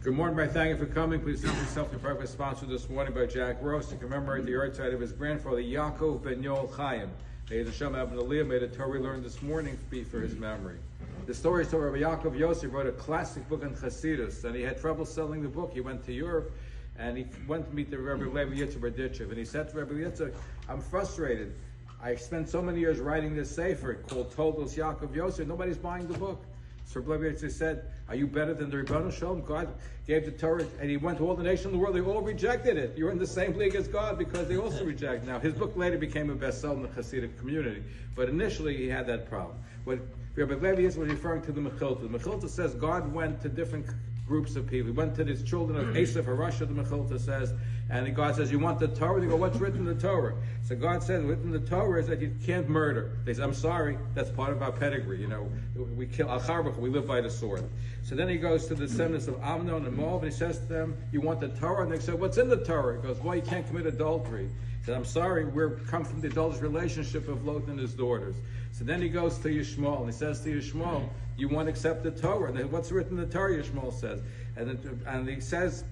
Good morning, Rabbi. Thank you for coming. Please help yourself to private sponsor this morning by Jack Ross to commemorate the yahrzeit of his grandfather Yaakov ben Yoel Chaim. May the Shem Abin Aliyah, may the Torah we learned this morning be for his memory. The story is told Rabbi Yaakov Yosef wrote a classic book on Chassidus, and he had trouble selling the book. He went to Europe, and he went to meet the Rabbi Yitzchak Berditchev, and he said to Rabbi Yitzchak, I'm frustrated. I spent so many years writing this sefer called Toldos Yaakov Yosef. Nobody's buying the book. So Rabbi Yitzchak said, are you better than the Ribbon Shalom? God gave the Torah, and he went to all the nations of the world. They all rejected it. You're in the same league as God because they also reject. Now, his book later became a bestseller in the Hasidic community, but initially he had that problem. What Rabbi Yitzchak was referring to the Mechilta. The Mechilta says God went to different groups of people. He went to his children of Esav, Harasha, the Mechilta says, and God says, you want the Torah? They go, what's written in the Torah? So God said, written in the Torah is that you can't murder. They say, I'm sorry, that's part of our pedigree. You know, we kill Al-Charbach, we live by the sword. So then he goes to the descendants of Amnon and Moab, and he says to them, you want the Torah? And they say, what's in the Torah? He goes, well, you can't commit adultery. He said, I'm sorry, we're come from the adulterous relationship of Lot and his daughters. So then he goes to Yishmael, and he says to Yishmael, you want to accept the Torah? And then, what's written in the Torah, Yishmael says. And he says,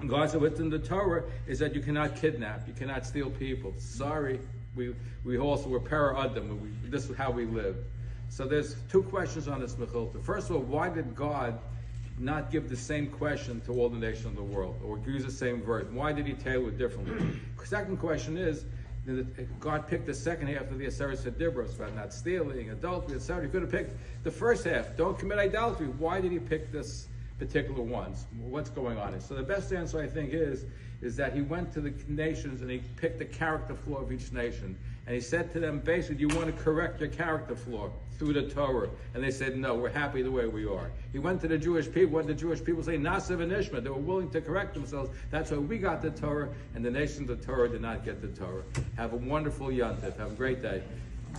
God said within the Torah is that you cannot kidnap, you cannot steal people. Sorry, we also were para adam. This is how we live. So there's two questions on this Mechilta. First of all, why did God not give the same question to all the nations of the world, or use the same verse? Why did he tailor it differently? Second question is, God picked the second half of the Aseret Dibros about not stealing, adultery, etc. He could have picked the first half. Don't commit idolatry. Why did he pick this particular ones? What's going on? So the best answer, I think, is that he went to the nations and he picked the character flaw of each nation. And he said to them, basically, you want to correct your character flaw through the Torah. And they said, no, we're happy the way we are. He went to the Jewish people. What did the Jewish people say? Nasiv and Ishma. They were willing to correct themselves. That's why we got the Torah, and the nations of the Torah did not get the Torah. Have a wonderful Yontif. Have a great day.